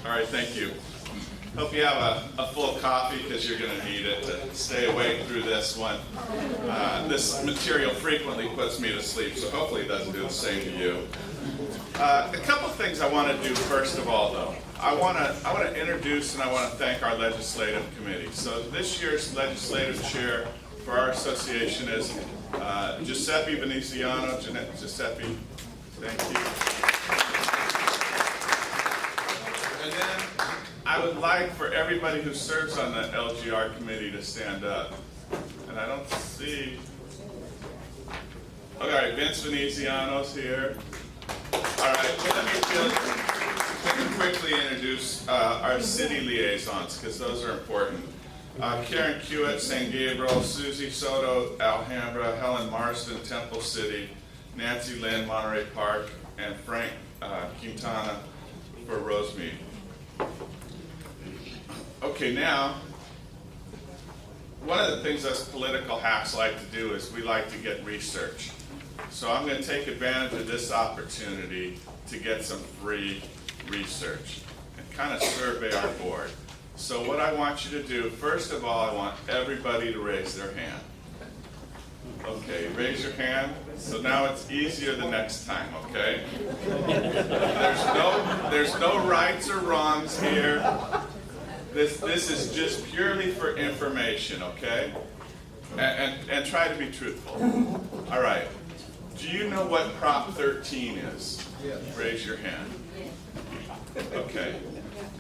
All right, thank you. Hope you have a full coffee because you're going to need it to stay awake through this one. This material frequently puts me to sleep, so hopefully it doesn't do the same to you. A couple things I want to do first of all, though. I want to introduce and I want to thank our legislative committee. So this year's legislative chair for our association is Giuseppe Veneziano. Giuseppe, thank you. And then I would like for everybody who serves on the LGR committee to stand up. And I don't see. All right, Vince Veneziano's here. All right, let me quickly introduce our city liaisons because those are important. Karen Hewitt, San Gabriel, Susie Soto, Alhambra, Helen Marsden, Temple City, Nancy Lynn, Monterey Park, and Frank Quintana for Rosemead. Okay, now, one of the things us political hacks like to do is we like to get research. So I'm going to take advantage of this opportunity to get some free research and kind of survey our board. So what I want you to do, first of all, I want everybody to raise their hand. Okay, raise your hand. So now it's easier the next time, okay? There's no rights or wrongs here. This is just purely for information, okay? And try to be truthful. All right. Do you know what Prop 13 is? Raise your hand. Okay.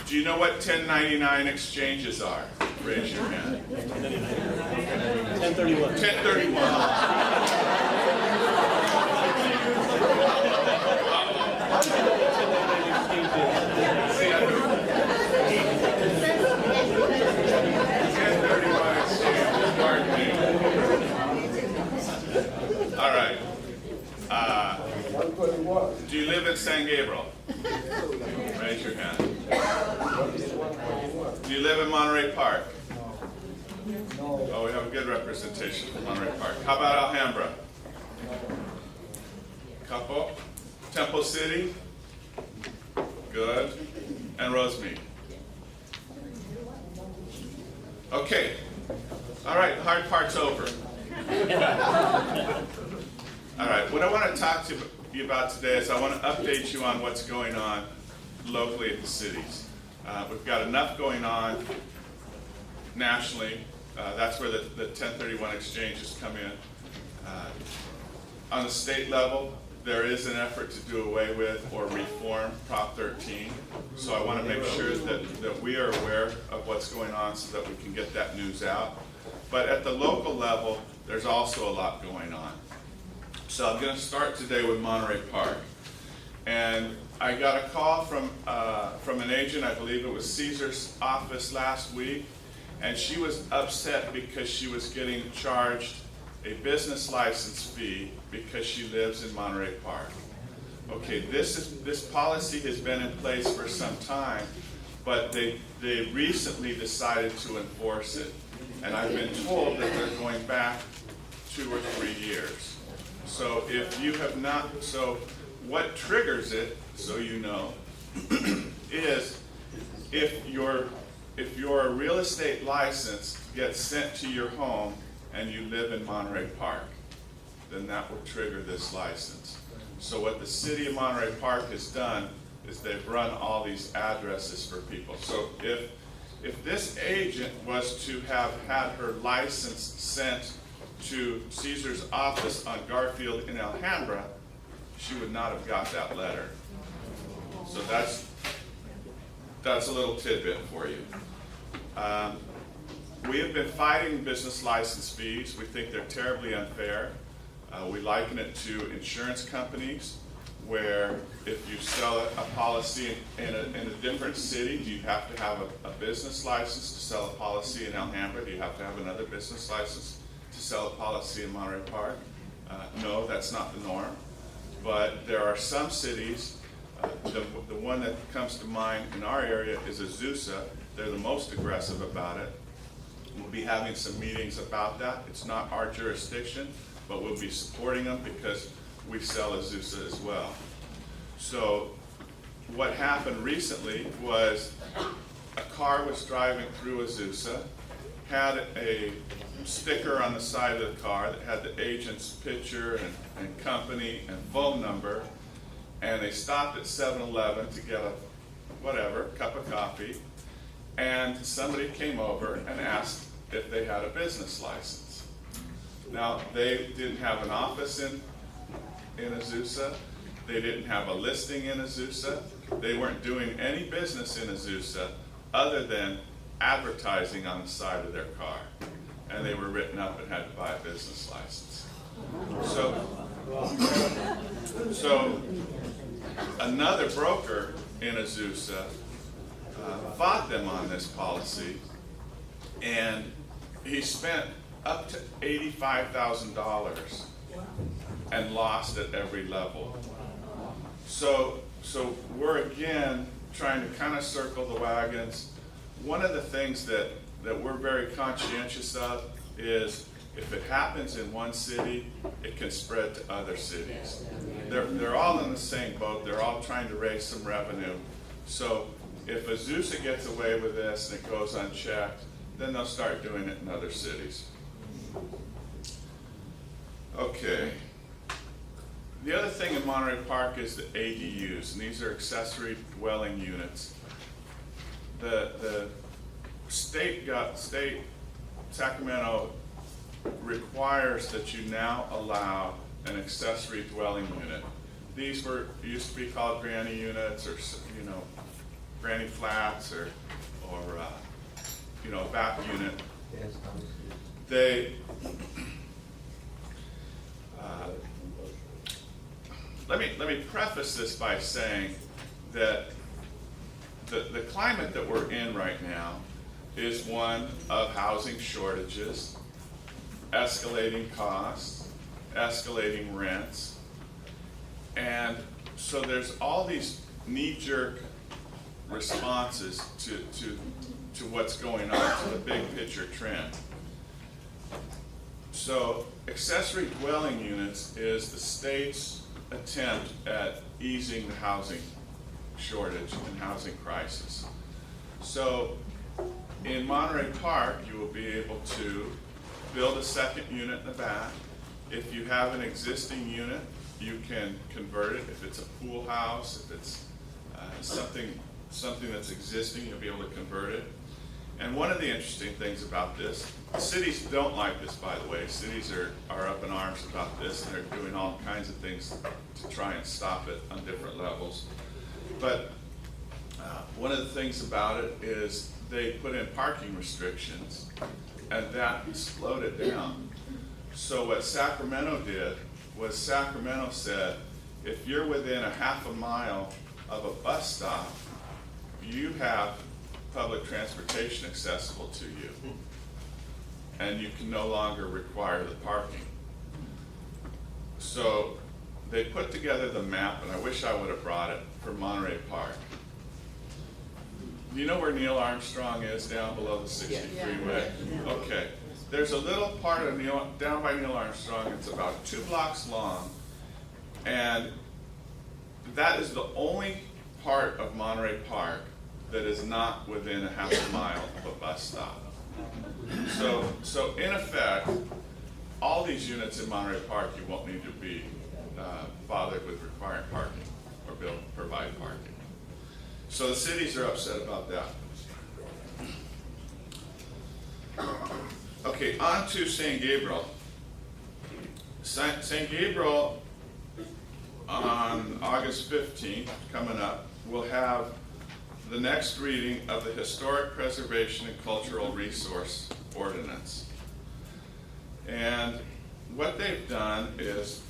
Do you know what 1099 exchanges are? Raise your hand. 1031. 1031. All right. Do you live in San Gabriel? Raise your hand. Do you live in Monterey Park? Oh, we have a good representation from Monterey Park. How about Alhambra? Couple. Temple City? Good. And Rosemead? Okay. All right, the hard part's over. All right, what I want to talk to you about today is I want to update you on what's going on locally at the cities. We've got enough going on nationally. That's where the 1031 exchanges come in. On the state level, there is an effort to do away with or reform Prop 13. So I want to make sure that we are aware of what's going on so that we can get that news out. But at the local level, there's also a lot going on. So I'm going to start today with Monterey Park. And I got a call from an agent, I believe it was Caesar's office last week, and she was upset because she was getting charged a business license fee because she lives in Monterey Park. Okay, this policy has been in place for some time, but they recently decided to enforce it. And I've been told that they're going back 2 or 3 years. So if you have not, so what triggers it, so you know, is if your real estate license gets sent to your home and you live in Monterey Park, then that will trigger this license. So what the city of Monterey Park has done is they've run all these addresses for people. So if this agent was to have had her license sent to Caesar's office on Garfield in Alhambra, she would not have got that letter. So that's a little tidbit for you. We have been fighting business license fees. We think they're terribly unfair. We liken it to insurance companies, where if you sell a policy in a different city, do you have to have a business license to sell a policy in Alhambra? Do you have to have another business license to sell a policy in Monterey Park? No, that's not the norm. But there are some cities, the one that comes to mind in our area is Azusa. They're the most aggressive about it. We'll be having some meetings about that. It's not our jurisdiction, but we'll be supporting them because we sell Azusa as well. So what happened recently was a car was driving through Azusa, had a sticker on the side of the car that had the agent's picture and company and phone number, and they stopped at 7-Eleven to get a cup of coffee, and somebody came over and asked if they had a business license. Now, they didn't have an office in Azusa. They didn't have a listing in Azusa. They weren't doing any business in Azusa other than advertising on the side of their car. And they were written up and had to buy a business license. So another broker in Azusa fought them on this policy, and he spent up to $85,000 and lost at every level. So we're again trying to kind of circle the wagons. One of the things that we're very conscientious of is if it happens in one city, it can spread to other cities. They're all in the same boat. They're all trying to raise some revenue. So if Azusa gets away with this and it goes unchecked, then they'll start doing it in other cities. Okay. The other thing in Monterey Park is the ADUs, and these are accessory dwelling units. The state Sacramento requires that you now allow an accessory dwelling unit. These used to be called granny units, or granny flats, or back unit. They let me preface this by saying that the climate that we're in right now is one of housing shortages, escalating costs, escalating rents, and so there's all these knee-jerk responses to what's going on, to the big picture trend. So accessory dwelling units is the state's attempt at easing the housing shortage and housing crisis. So in Monterey Park, you will be able to build a second unit in the back. If you have an existing unit, you can convert it. If it's a pool house, if it's something that's existing, you'll be able to convert it. And one of the interesting things about this, cities don't like this, by the way. Cities are up in arms about this, and they're doing all kinds of things to try and stop it on different levels. But one of the things about it is they put in parking restrictions, and that slowed it down. So what Sacramento did was Sacramento said, if you're within a half a mile of a bus stop, you have public transportation accessible to you, and you can no longer require the parking. So they put together the map, and I wish I would have brought it, for Monterey Park. Do you know where Neil Armstrong is down below the 60 freeway? Okay. There's a little part of down by Neil Armstrong, it's about 2 blocks long, and that is the only part of Monterey Park that is not within a half a mile of a bus stop. So in effect, all these units in Monterey Park, you won't need to be bothered with requiring parking or provide parking. So the cities are upset about that. Okay, on to St. Gabriel. St. Gabriel, on August 15th, coming up, will have the next reading of the Historic Preservation and Cultural Resource Ordinance. And what they've done is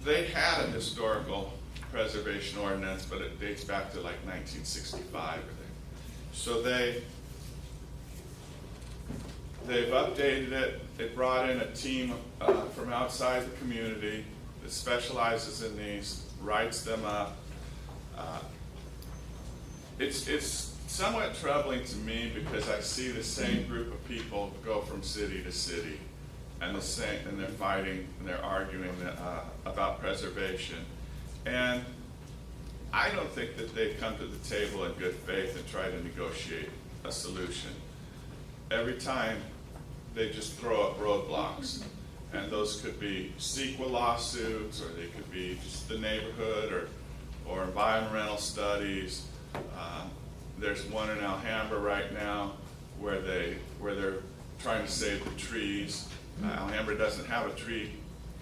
they had a historical preservation ordinance, but it dates back to like 1965. So they've updated it. They brought in a team from outside the community that specializes in these, writes them up. It's somewhat troubling to me because I see the same group of people go from city to city, and they're fighting and they're arguing about preservation. And I don't think that they've come to the table in good faith and tried to negotiate a solution. Every time, they just throw up roadblocks. And those could be CEQA lawsuits, or they could be just the neighborhood, or environmental studies. There's one in Alhambra right now where they're trying to save the trees. Alhambra doesn't have a tree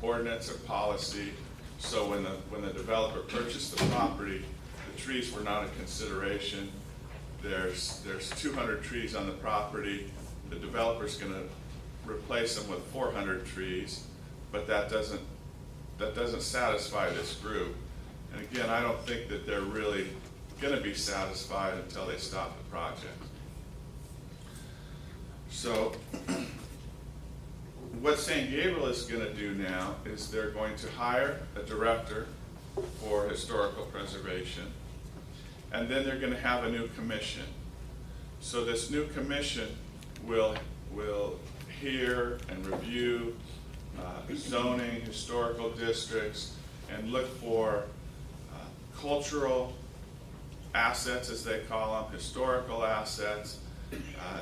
ordinance or policy, so when the developer purchased the property, the trees were not a consideration. There's 200 trees on the property. The developer's going to replace them with 400 trees, but that doesn't satisfy this group. And again, I don't think that they're really going to be satisfied until they stop the project. So what San Gabriel is going to do now is they're going to hire a director for historical preservation, and then they're going to have a new commission. So this new commission will hear and review zoning, historical districts, and look for cultural assets, as they call them, historical assets.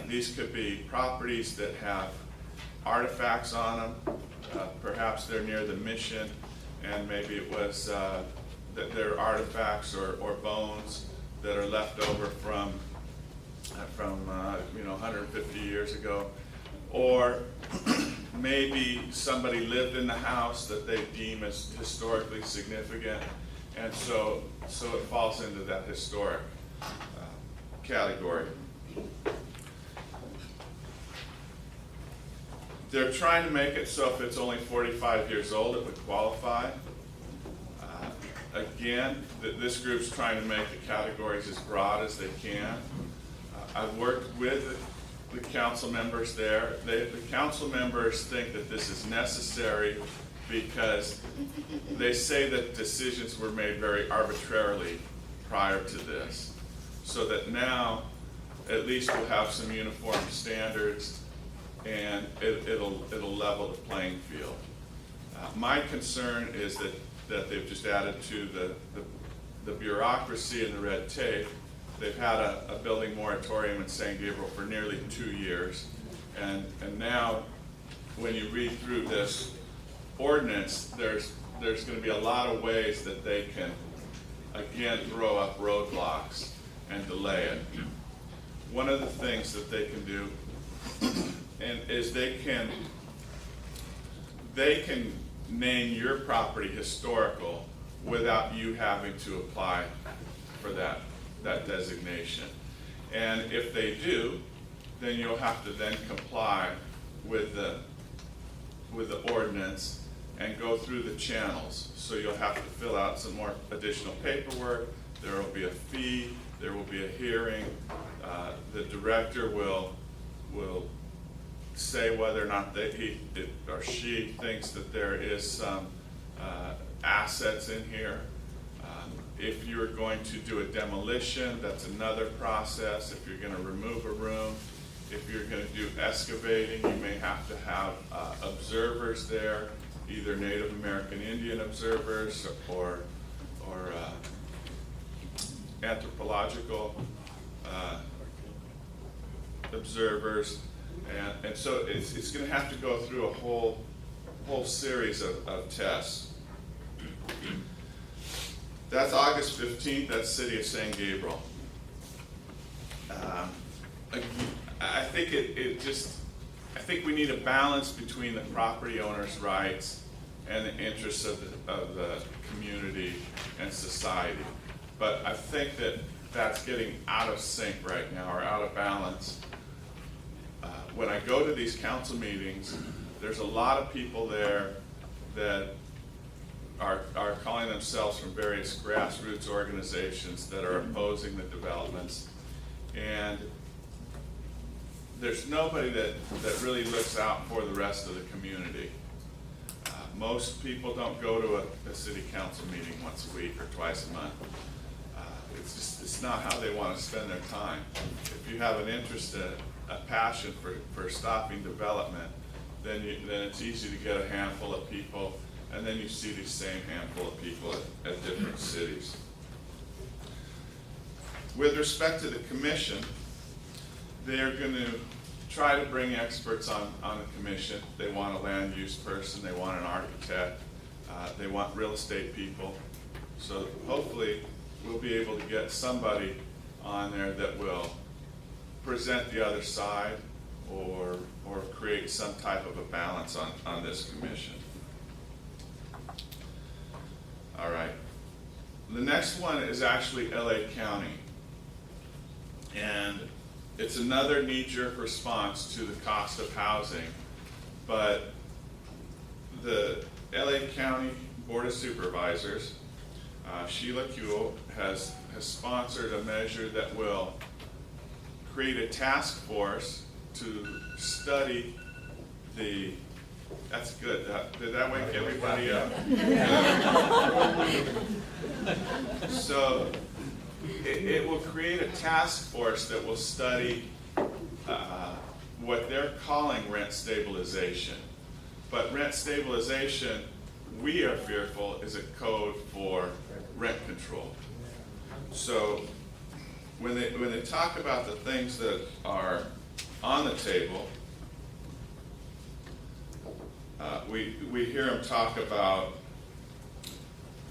These could be properties that have artifacts on them. Perhaps they're near the mission, and maybe it was that they're artifacts or bones that are left over from 150 years ago. Or maybe somebody lived in the house that they deem as historically significant, and so it falls into that historic category. They're trying to make it so if it's only 45 years old, it would qualify. Again, this group's trying to make the categories as broad as they can. I've worked with the council members there. The council members think that this is necessary because they say that decisions were made very arbitrarily prior to this. So that now, at least we'll have some uniform standards, and it'll level the playing field. My concern is that they've just added to the bureaucracy and the red tape. They've had a building moratorium in San Gabriel for nearly 2 years, and now when you read through this ordinance, there's going to be a lot of ways that they can again throw up roadblocks and delay it. One of the things that they can do is they can name your property historical without you having to apply for that designation. And if they do, then you'll have to then comply with the ordinance and go through the channels. So you'll have to fill out some more additional paperwork. There will be a fee. There will be a hearing. The director will say whether or not he or she thinks that there is some assets in here. If you're going to do a demolition, that's another process. If you're going to remove a room, if you're going to do excavating, you may have to have observers there, either Native American Indian observers or anthropological observers, and so it's going to have to go through a whole series of tests. That's August 15th. That's City of San Gabriel. I think I think we need a balance between the property owner's rights and the interests of the community and society. But I think that that's getting out of sync right now, or out of balance. When I go to these council meetings, there's a lot of people there that are calling themselves from various grassroots organizations that are opposing the developments. And there's nobody that really looks out for the rest of the community. Most people don't go to a city council meeting once a week or twice a month. It's not how they want to spend their time. If you have an interest, a passion for stopping development, then it's easy to get a handful of people, and then you see these same handful of people at different cities. With respect to the commission, they're going to try to bring experts on the commission. They want a land use person, they want an architect, they want real estate people. So hopefully we'll be able to get somebody on there that will present the other side or create some type of a balance on this commission. All right. The next one is actually LA County. And it's another knee-jerk response to the cost of housing. But the LA County Board of Supervisors, Sheila Kuehl, has sponsored a measure that will create a task force to study the, that's good, did that wake everybody up? So it will create a task force that will study what they're calling rent stabilization. But rent stabilization, we are fearful, is a code for rent control. So when they talk about the things that are on the table, we hear them talk about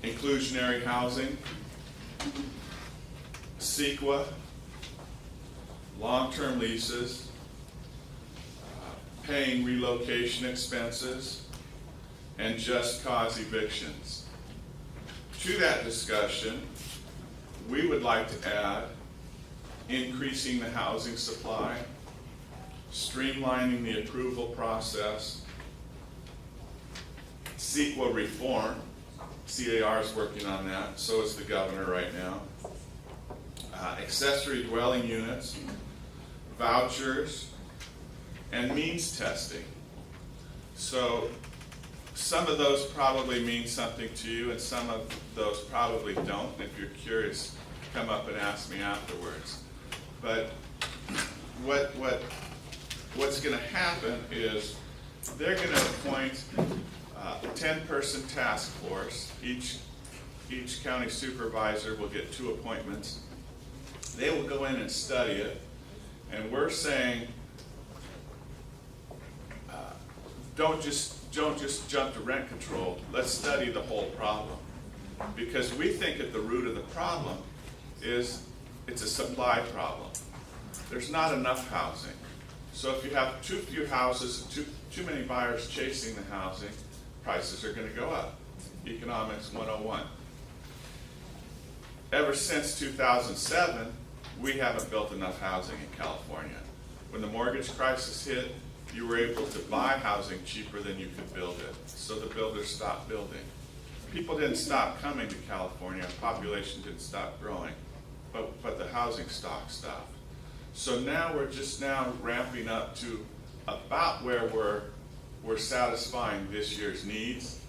inclusionary housing, CEQA, long-term leases, paying relocation expenses, and just cause evictions. To that discussion, we would like to add increasing the housing supply, streamlining the approval process, CEQA reform. CAR is working on that, so is the governor right now. Accessory dwelling units, vouchers, and means testing. So some of those probably mean something to you, and some of those probably don't. If you're curious, come up and ask me afterwards. But what's going to happen is they're going to appoint a 10-person task force. Each county supervisor will get 2 appointments. They will go in and study it, and we're saying don't just jump to rent control. Let's study the whole problem, because we think at the root of the problem is it's a supply problem. There's not enough housing. So if you have too few houses, too many buyers chasing the housing, prices are going to go up. Economics 101. Ever since 2007, we haven't built enough housing in California. When the mortgage crisis hit, you were able to buy housing cheaper than you could build it. So the builders stopped building. People didn't stop coming to California, population didn't stop growing, but the housing stock stopped. So now we're just now ramping up to about where we're satisfying this year's needs,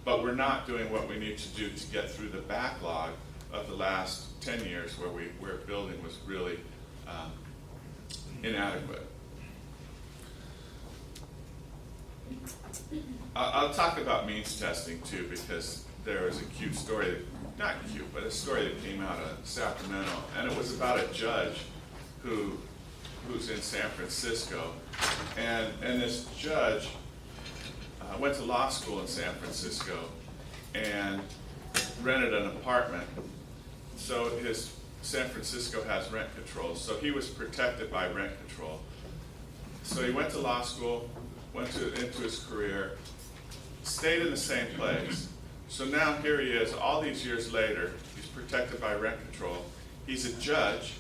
but we're not doing what we need to do to get through the backlog of the last 10 years where building was really inadequate. I'll talk about means testing too, because there was a cute story, not cute, but a story that came out of Sacramento, and it was about a judge who's in San Francisco, and this judge went to law school in San Francisco and rented an apartment. So San Francisco has rent control, so he was protected by rent control. So he went to law school, into his career, stayed in the same place. So now here he is, all these years later, he's protected by rent control. He's a judge,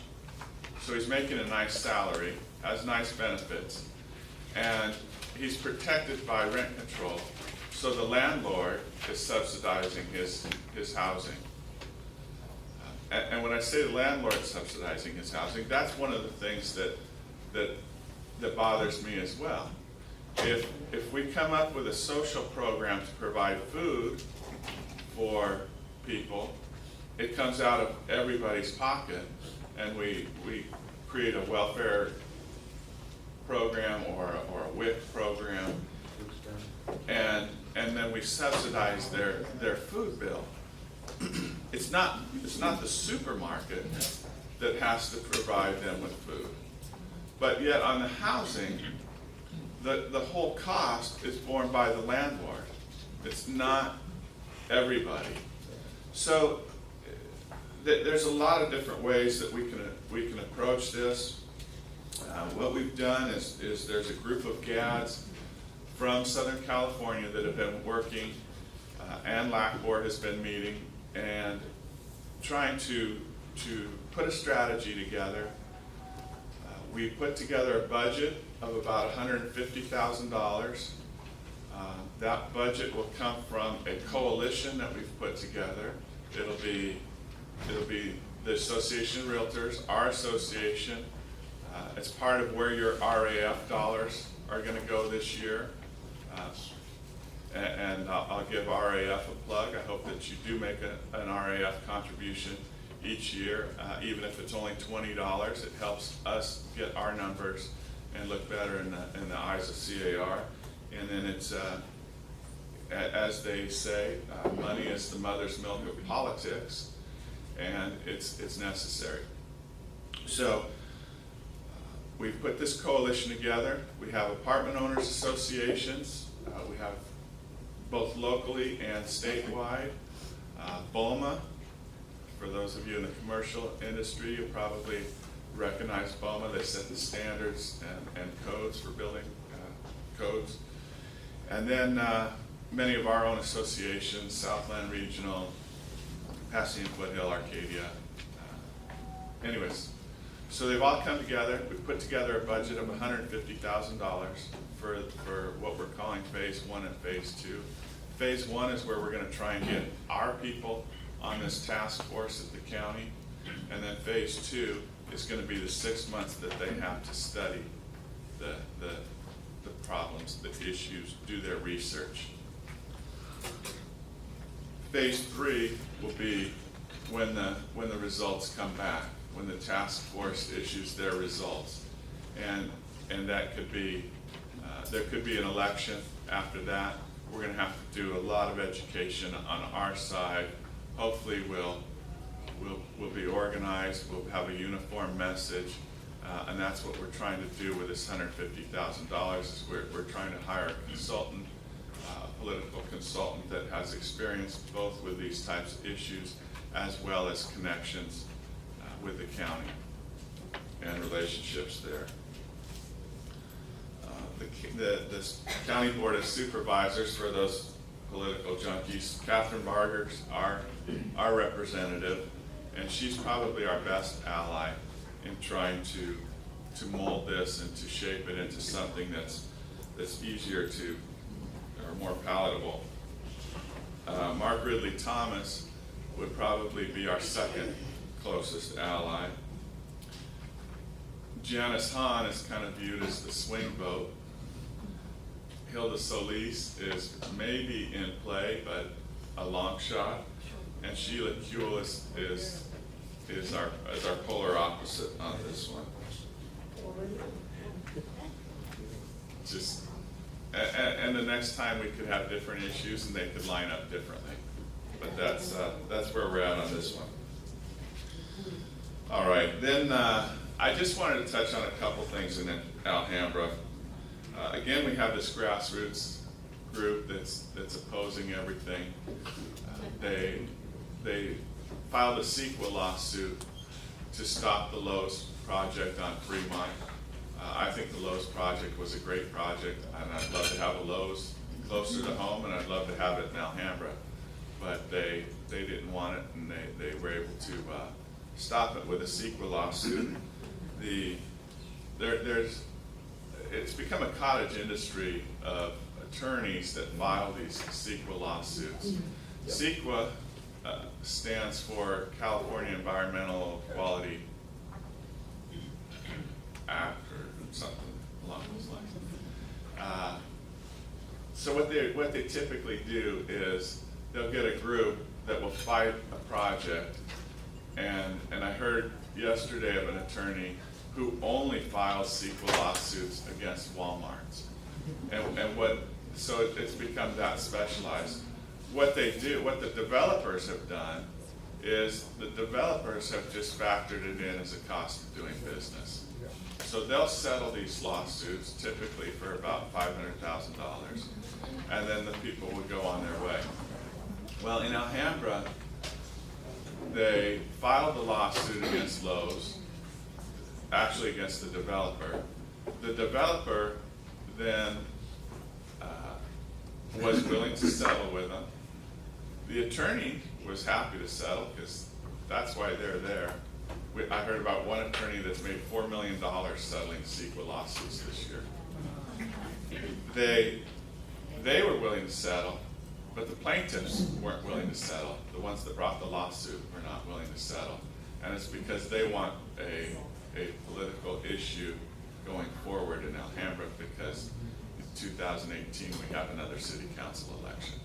so he's making a nice salary, has nice benefits, and he's protected by rent control. So the landlord is subsidizing his housing. And when I say the landlord is subsidizing his housing, that's one of the things that bothers me as well. If we come up with a social program to provide food for people, it comes out of everybody's pocket, and we create a welfare program or a WIC program, and then we subsidize their food bill. It's not the supermarket that has to provide them with food. But yet on the housing, the whole cost is borne by the landlord. It's not everybody. So there's a lot of different ways that we can approach this. What we've done is there's a group of GADs from Southern California that have been working, and LAC Board has been meeting and trying to put a strategy together. We put together a budget of about $150,000. That budget will come from a coalition that we've put together. It'll be the Association of Realtors, our association, as part of where your RAF dollars are going to go this year. And I'll give RAF a plug. I hope that you do make an RAF contribution each year, even if it's only $20. It helps us get our numbers and look better in the eyes of CAR. And then it's, as they say, money is the mother's milk of politics, and it's necessary. So we've put this coalition together. We have apartment owners associations. We have both locally and statewide. BOMA, for those of you in the commercial industry, you probably recognize BOMA. They set the standards and codes for building codes. And then many of our own associations, Southland Regional, Pasadena Foothill, Arcadia. Anyways, so they've all come together. We've put together a budget of $150,000 for what we're calling phase 1 and phase 2. Phase 1 is where we're going to try and get our people on this task force at the county, and then phase 2 is going to be the 6 months that they have to study the problems, the issues, do their research. Phase 3 will be when the results come back, when the task force issues their results, and that could be there could be an election after that. We're going to have to do a lot of education on our side. Hopefully we'll be organized, we'll have a uniform message, and that's what we're trying to do with this $150,000 is we're trying to hire a consultant, a political consultant that has experience both with these types of issues as well as connections with the county and relationships there. The County Board of Supervisors, for those political junkies, Catherine Barger's our representative, and she's probably our best ally in trying to mold this and to shape it into something that's easier to, or more palatable. Mark Ridley Thomas would probably be our second closest ally. Janice Hahn is kind of viewed as the swing vote. Hilda Solis is maybe in play, but a long shot. And Sheila Kuehl is our polar opposite on this one. And the next time we could have different issues and they could line up differently. But that's where we're at on this one. All right, then I just wanted to touch on a couple things in Alhambra. Again, we have this grassroots group that's opposing everything. They filed a CEQA lawsuit to stop the Lowe's project on Fremont. I think the Lowe's project was a great project, and I'd love to have a Lowe's closer to home, and I'd love to have it in Alhambra. But they didn't want it, and they were able to stop it with a CEQA lawsuit. It's become a cottage industry of attorneys that file these CEQA lawsuits. CEQA stands for California Environmental Quality Act or something along those lines. So what they typically do is they'll get a group that will fight a project, and I heard yesterday of an attorney who only files CEQA lawsuits against Walmarts, so it's become that specialized. What they do, what the developers have done, is the developers have just factored it in as a cost of doing business. So they'll settle these lawsuits typically for about $500,000, and then the people would go on their way. Well, in Alhambra, they filed a lawsuit against Lowe's, actually against the developer. The developer then was willing to settle with them. The attorney was happy to settle because that's why they're there. I heard about one attorney that's made $4 million settling CEQA lawsuits this year. They were willing to settle, but the plaintiffs weren't willing to settle. The ones that brought the lawsuit were not willing to settle. And it's because they want a political issue going forward in Alhambra, because in 2018 we have another city council election,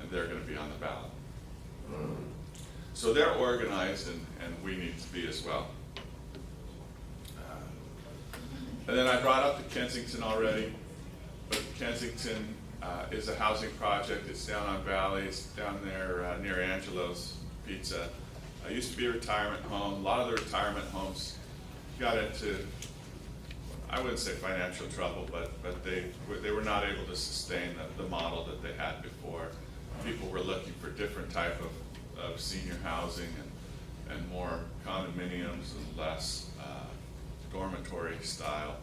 and they're going to be on the ballot. So they're organized, and we need to be as well. And then I brought up the Kensington already, but Kensington is a housing project. It's down on Valley, it's down there near Angelo's Pizza. It used to be a retirement home. A lot of the retirement homes got into, I wouldn't say financial trouble, but they were not able to sustain the model that they had before. People were looking for different type of senior housing and more condominiums and less dormitory style.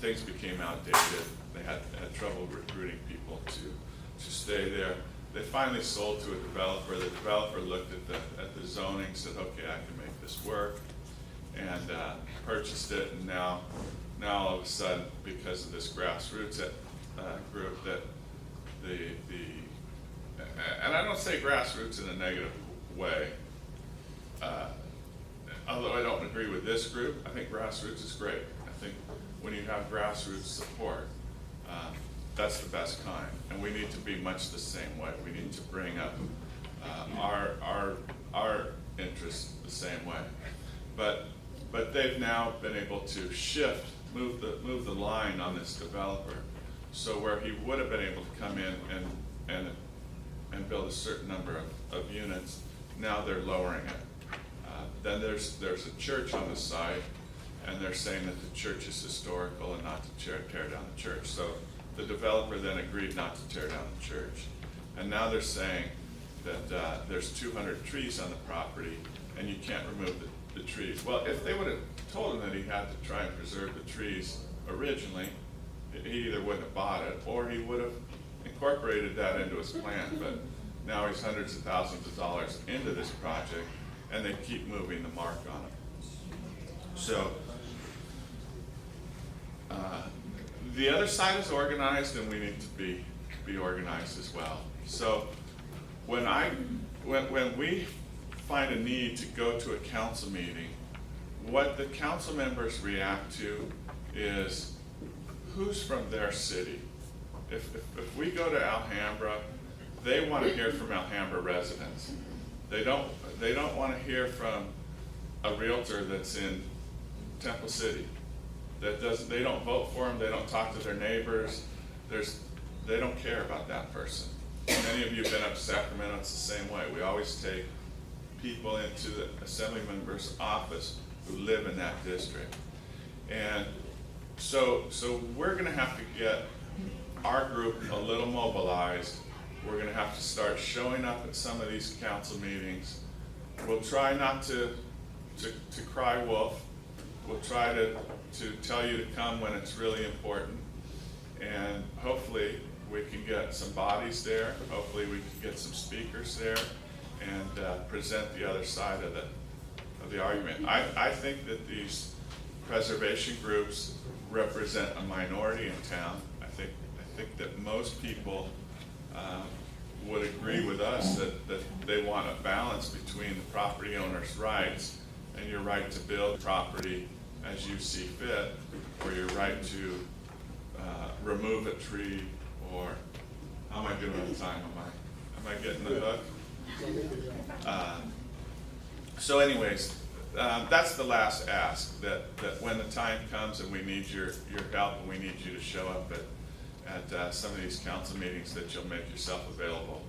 Things became outdated. They had trouble recruiting people to stay there. They finally sold to a developer. The developer looked at the zoning, said, okay, I can make this work, and purchased it. And now all of a sudden, because of this grassroots group, that and I don't say grassroots in a negative way, although I don't agree with this group. I think grassroots is great. I think when you have grassroots support, that's the best kind, and we need to be much the same way. We need to bring up our interests the same way. But they've now been able to move the line on this developer, so where he would have been able to come in and build a certain number of units, now they're lowering it. Then there's a church on the side, and they're saying that the church is historical and not to tear down the church. So the developer then agreed not to tear down the church. And now they're saying that there's 200 trees on the property and you can't remove the trees. Well, if they would have told him that he had to try and preserve the trees originally, he either wouldn't have bought it or he would have incorporated that into his plan. But now he's hundreds of thousands of dollars into this project, and they keep moving the mark on it. So the other side is organized, and we need to be organized as well. So when we find a need to go to a council meeting, what the council members react to is who's from their city. If we go to Alhambra, they want to hear from Alhambra residents. They don't want to hear from a realtor that's in Temple City. They don't vote for them. They don't talk to their neighbors. They don't care about that person. Many of you have been up to Sacramento. It's the same way. We always take people into the assembly member's office who live in that district, and so we're going to have to get our group a little mobilized. We're going to have to start showing up at some of these council meetings. We'll try not to cry wolf. We'll try to tell you to come when it's really important, and hopefully we can get some bodies there. Hopefully we can get some speakers there and present the other side of the argument. I think that these preservation groups represent a minority in town. I think that most people would agree with us that they want a balance between the property owner's rights and your right to build property as you see fit, or your right to remove a tree, or how am I doing on time? Am I getting the hook? So anyways, that's the last ask, that when the time comes and we need your help and we need you to show up at some of these council meetings, that you'll make yourself available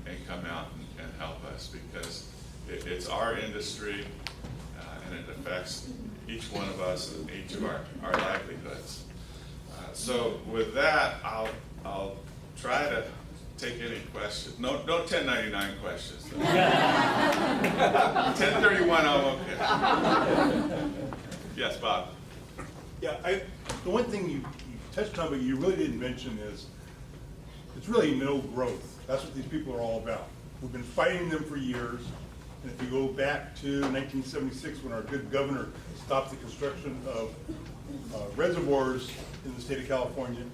and come out and help us, because it's our industry, and it affects each one of us and each of our livelihoods. So with that, I'll try to take any questions. No 1099 questions. 1031, I'm okay. Yes, Bob. Yeah, the one thing you touched on, but you really didn't mention is, it's really no growth. That's what these people are all about. We've been fighting them for years, and if you go back to 1976, when our good governor stopped the construction of reservoirs in the state of California,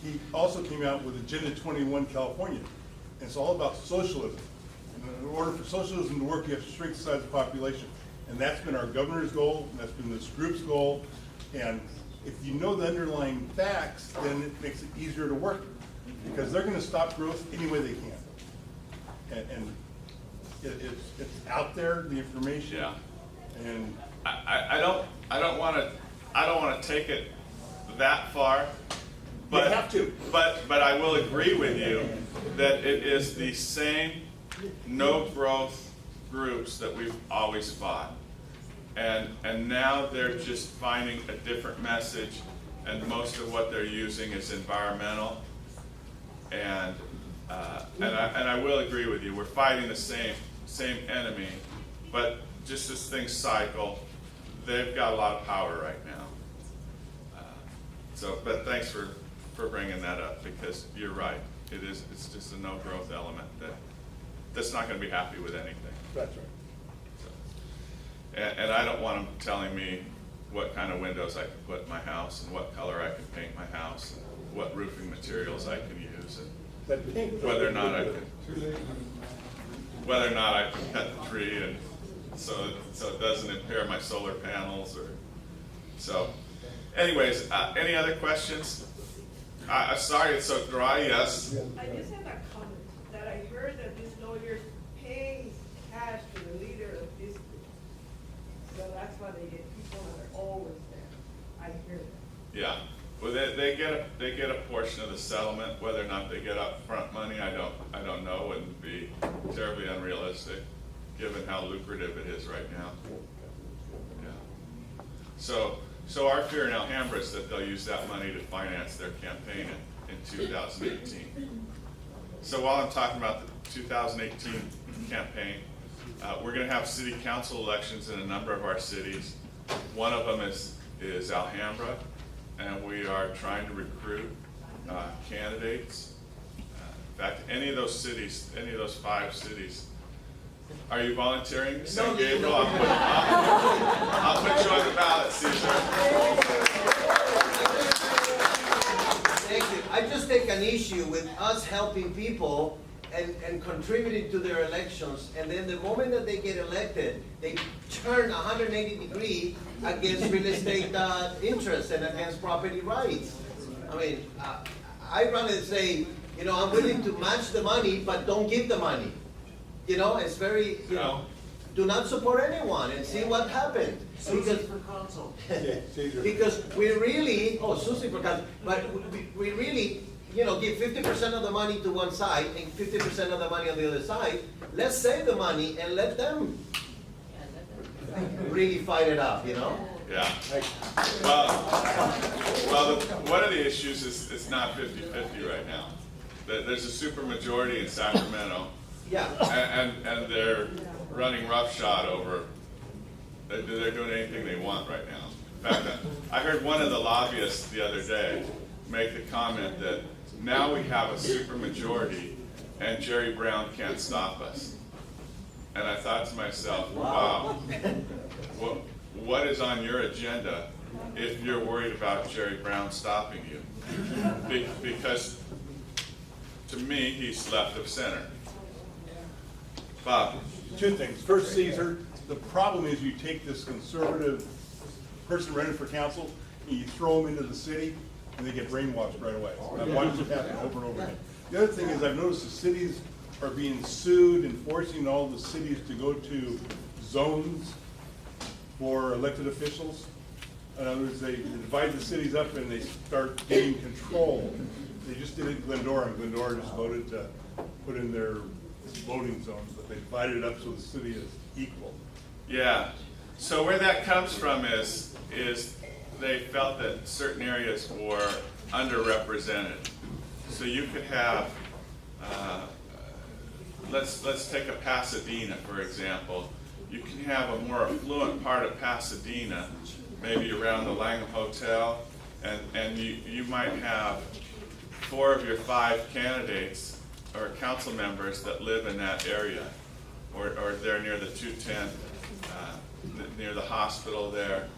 he also came out with Agenda 21 California, and it's all about socialism. And in order for socialism to work, you have to shrink the size of the population, and that's been our governor's goal, and that's been this group's goal. And if you know the underlying facts, then it makes it easier to work, because they're going to stop growth any way they can. And it's out there, the information. Yeah. And I don't want to take it that far, but you have to. But I will agree with you that it is the same no growth groups that we've always fought, and now they're just finding a different message, and most of what they're using is environmental, and I will agree with you. We're fighting the same enemy, but just as things cycle, they've got a lot of power right now. But thanks for bringing that up, because you're right. It's just a no growth element that's not going to be happy with anything. That's right. So, and I don't want them telling me what kind of windows I can put in my house, and what color I can paint my house, and what roofing materials I can use, and whether or not I can cut the tree, and so it doesn't impair my solar panels, or so. Anyways, any other questions? I'm sorry it's so dry. Yes. I just have a comment that I heard that this lawyer pays cash to the leader of this group, so that's why they get people that are always there. I hear that. Yeah. Well, they get a portion of the settlement. Whether or not they get upfront money, I don't know. Wouldn't be terribly unrealistic, given how lucrative it is right now. Yeah. So our fear in Alhambra is that they'll use that money to finance their campaign in 2018. So while I'm talking about the 2018 campaign, we're going to have city council elections in a number of our cities. One of them is Alhambra, and we are trying to recruit candidates. In fact, any of those cities, any of those 5 cities. Are you volunteering, San Gabriel? I'll put you on the ballot, Caesar. Thank you. I just take an issue with us helping people and contributing to their elections, and then the moment that they get elected, they turn 180 degrees against real estate interests and against property rights. I mean, I'd rather say, I'm willing to match the money, but don't give the money. It's very, do not support anyone and see what happens. Susie for council. Because we really, Susie for council, but we really, give 50% of the money to one side and 50% of the money on the other side. Let's save the money and let them really fight it up, Yeah. Well, one of the issues is it's not 50-50 right now. There's a supermajority in Sacramento. Yeah. And they're running roughshod over. They're doing anything they want right now. In fact, I heard one of the lobbyists the other day make the comment that now we have a supermajority and Jerry Brown can't stop us. And I thought to myself, wow, what is on your agenda if you're worried about Jerry Brown stopping you? Because to me, he's left of center. Bob. 2 things. First, Caesar, the problem is you take this conservative person running for council and you throw them into the city and they get brainwashed right away. I've watched it happen over and over again. The other thing is I've noticed the cities are being sued and forcing all the cities to go to zones for elected officials. In other words, they divide the cities up and they start gaining control. They just did it in Glendora, and Glendora just voted to put in their voting zones, but they divided it up so the city is equal. Yeah, so where that comes from is they felt that certain areas were underrepresented. So you could have, let's take a Pasadena, for example. You can have a more affluent part of Pasadena, maybe around the Langham Hotel, and you might have 4 of your 5 candidates or council members that live in that area, or they're near the 210, near the hospital there.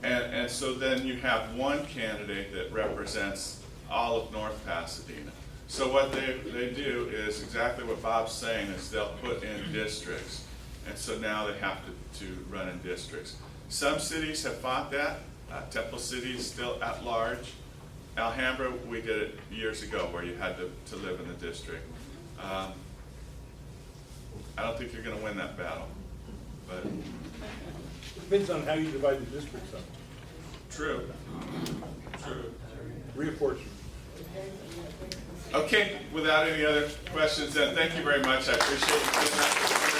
And so then you have one candidate that represents all of North Pasadena. So what they do is exactly what Bob's saying, is they'll put in districts. And so now they have to run in districts. Some cities have fought that. Temple City is still at large. Alhambra, we did it years ago where you had to live in the district. I don't think you're going to win that battle, but Depends on how you divide the districts up. true. Reapportionment. Okay, without any other questions, then thank you very much. I appreciate you.